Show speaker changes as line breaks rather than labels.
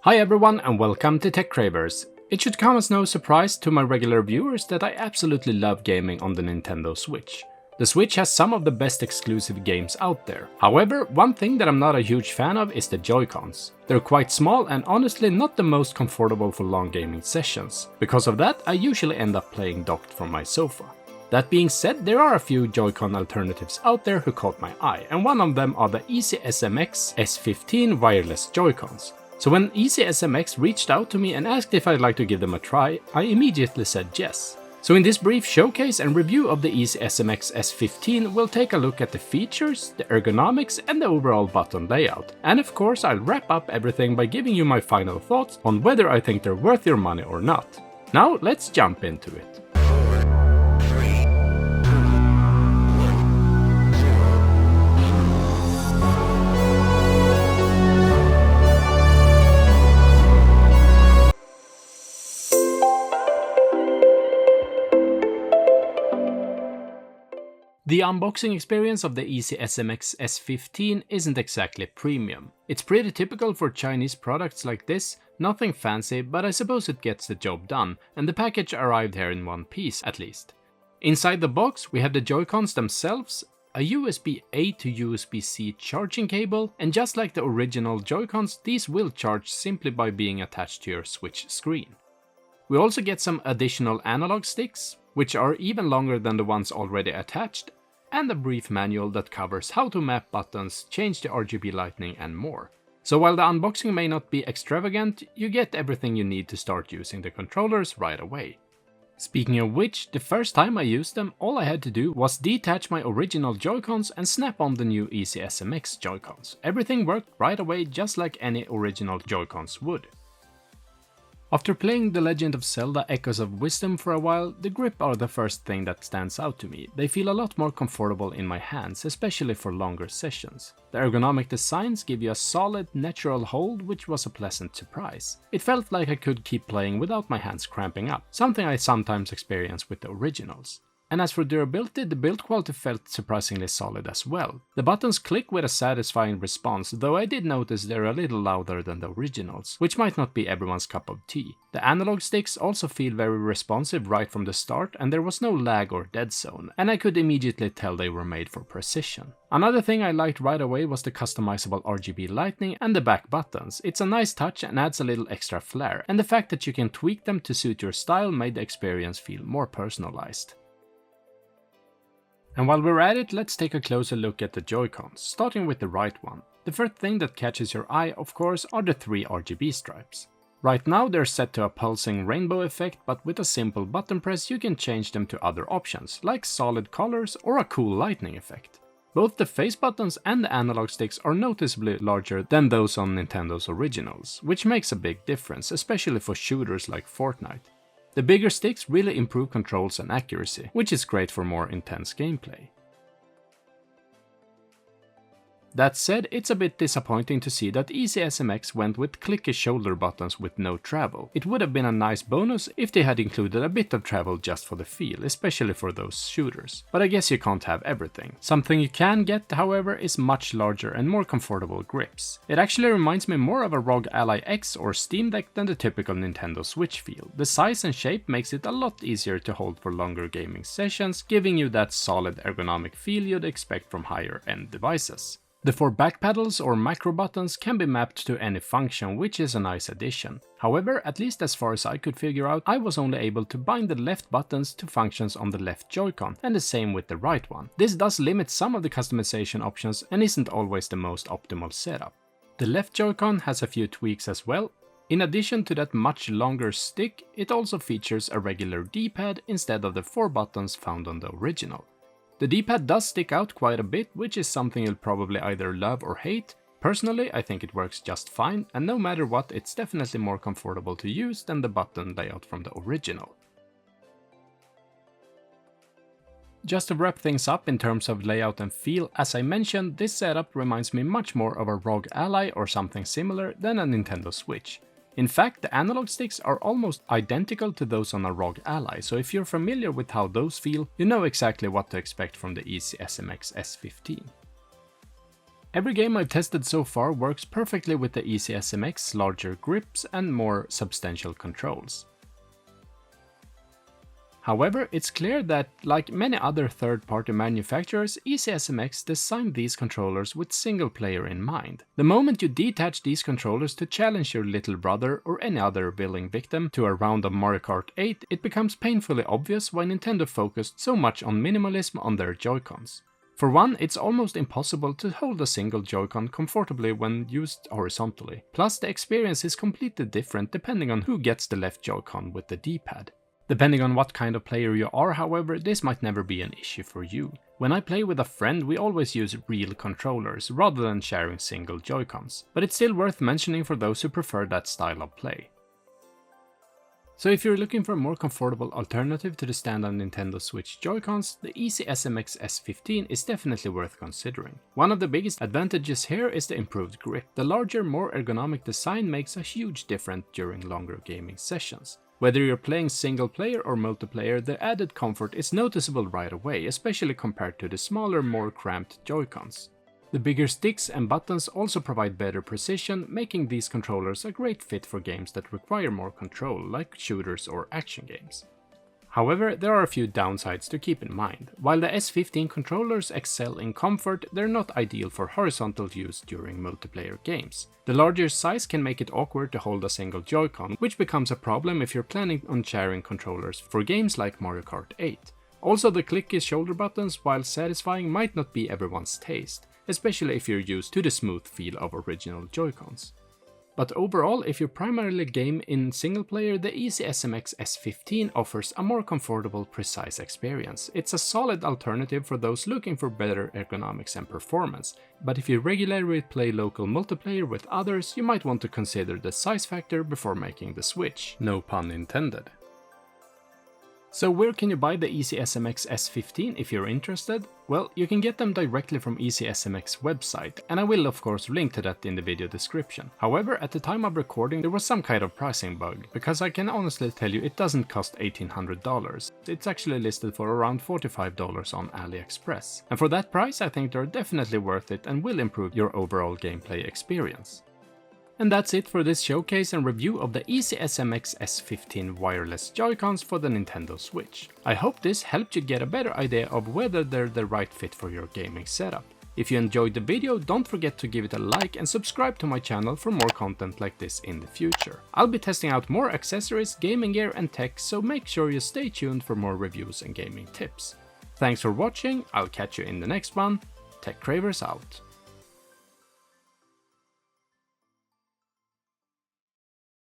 Hi everyone and welcome to Tech Cravers. It should come as no surprise to my regular viewers that I absolutely love gaming on the Nintendo Switch. The Switch has some of the best exclusive games out there. However, one thing that I'm not a huge fan of is the Joy-Cons. They're quite small and honestly not the most comfortable for long gaming sessions. Because of that, I usually end up playing docked from my sofa. That being said, there are a few Joy-Con alternatives out there who caught my eye, and one of them are the EasySMX S15 Wireless Joy-Cons. So when EasySMX reached out to me and asked if I'd like to give them a try, I immediately said yes. So in this brief showcase and review of the EasySMX S15, we'll take a look at the features, the ergonomics and the overall button layout. And of course I'll wrap up everything by giving you my final thoughts on whether I think they're worth your money or not. Now let's jump into it. The unboxing experience of the EasySMX S15 isn't exactly premium. It's pretty typical for Chinese products like this, nothing fancy, but I suppose it gets the job done, and the package arrived here in one piece at least. Inside the box we have the Joy-Cons themselves, a USB-A to USB-C charging cable, and just like the original Joy-Cons, these will charge simply by being attached to your Switch screen. We also get some additional analog sticks, which are even longer than the ones already attached, and a brief manual that covers how to map buttons, change the RGB lighting and more. So while the unboxing may not be extravagant, you get everything you need to start using the controllers right away. Speaking of which, the first time I used them, all I had to do was detach my original Joy-Cons and snap on the new EasySMX Joy-Cons. Everything worked right away just like any original Joy-Cons would. After playing The Legend of Zelda Echoes of Wisdom for a while, the grip are the first thing that stands out to me. They feel a lot more comfortable in my hands, especially for longer sessions. The ergonomic designs give you a solid, natural hold, which was a pleasant surprise. It felt like I could keep playing without my hands cramping up, something I sometimes experience with the originals. And as for durability, the build quality felt surprisingly solid as well. The buttons click with a satisfying response, though I did notice they're a little louder than the originals, which might not be everyone's cup of tea. The analog sticks also feel very responsive right from the start, and there was no lag or dead zone, and I could immediately tell they were made for precision. Another thing I liked right away was the customizable RGB lighting and the back buttons. It's a nice touch and adds a little extra flair, and the fact that you can tweak them to suit your style made the experience feel more personalized. And while we're at it, let's take a closer look at the Joy-Cons, starting with the right one. The first thing that catches your eye, of course, are the 3 RGB stripes. Right now they're set to a pulsing rainbow effect, but with a simple button press you can change them to other options, like solid colors or a cool lightning effect. Both the face buttons and the analog sticks are noticeably larger than those on Nintendo's originals, which makes a big difference, especially for shooters like Fortnite. The bigger sticks really improve controls and accuracy, which is great for more intense gameplay. That said, it's a bit disappointing to see that EasySMX went with clicky shoulder buttons with no travel. It would have been a nice bonus if they had included a bit of travel just for the feel, especially for those shooters. But I guess you can't have everything. Something you can get, however, is much larger and more comfortable grips. It actually reminds me more of a ROG Ally X or Steam Deck than the typical Nintendo Switch feel. The size and shape makes it a lot easier to hold for longer gaming sessions, giving you that solid ergonomic feel you'd expect from higher end devices. The 4 back pedals or macro buttons can be mapped to any function, which is a nice addition. However, at least as far as I could figure out, I was only able to bind the left buttons to functions on the left Joy-Con, and the same with the right one. This does limit some of the customization options and isn't always the most optimal setup. The left Joy-Con has a few tweaks as well. In addition to that much longer stick, it also features a regular D-pad instead of the 4 buttons found on the original. The D-pad does stick out quite a bit, which is something you'll probably either love or hate. Personally, I think it works just fine, and no matter what, it's definitely more comfortable to use than the button layout from the original. Just to wrap things up in terms of layout and feel, as I mentioned, this setup reminds me much more of a ROG Ally or something similar than a Nintendo Switch. In fact, the analog sticks are almost identical to those on a ROG Ally, so if you're familiar with how those feel, you know exactly what to expect from the EasySMX S15. Every game I've tested so far works perfectly with the EasySMX larger grips and more substantial controls. However, it's clear that, like many other third-party manufacturers, EasySMX designed these controllers with single player in mind. The moment you detach these controllers to challenge your little brother or any other willing victim to a round of Mario Kart 8, it becomes painfully obvious why Nintendo focused so much on minimalism on their Joy-Cons. For one, it's almost impossible to hold a single Joy-Con comfortably when used horizontally. Plus, the experience is completely different depending on who gets the left Joy-Con with the D-pad. Depending on what kind of player you are, however, this might never be an issue for you. When I play with a friend, we always use real controllers rather than sharing single Joy-Cons, but it's still worth mentioning for those who prefer that style of play. So if you're looking for a more comfortable alternative to the standard Nintendo Switch Joy-Cons, the EasySMX S15 is definitely worth considering. One of the biggest advantages here is the improved grip. The larger, more ergonomic design makes a huge difference during longer gaming sessions. Whether you're playing single player or multiplayer, the added comfort is noticeable right away, especially compared to the smaller, more cramped Joy-Cons. The bigger sticks and buttons also provide better precision, making these controllers a great fit for games that require more control, like shooters or action games. However, there are a few downsides to keep in mind. While the S15 controllers excel in comfort, they're not ideal for horizontal use during multiplayer games. The larger size can make it awkward to hold a single Joy-Con, which becomes a problem if you're planning on sharing controllers for games like Mario Kart 8. Also, the clicky shoulder buttons, while satisfying, might not be everyone's taste, especially if you're used to the smooth feel of original Joy-Cons. But overall, if you primarily game in single player, the EasySMX S15 offers a more comfortable, precise experience. It's a solid alternative for those looking for better ergonomics and performance, but if you regularly play local multiplayer with others, you might want to consider the size factor before making the switch. No pun intended. So where can you buy the EasySMX S15 if you're interested? Well, you can get them directly from EasySMX website, and I will of course link to that in the video description. However, at the time of recording there was some kind of pricing bug, because I can honestly tell you it doesn't cost $1,800. It's actually listed for around $45 on AliExpress. And for that price I think they're definitely worth it and will improve your overall gameplay experience. And that's it for this showcase and review of the EasySMX S15 Wireless Joy-Cons for the Nintendo Switch. I hope this helped you get a better idea of whether they're the right fit for your gaming setup. If you enjoyed the video, don't forget to give it a like and subscribe to my channel for more content like this in the future. I'll be testing out more accessories, gaming gear and tech, so make sure you stay tuned for more reviews and gaming tips. Thanks for watching, I'll catch you in the next one. Tech Cravers out.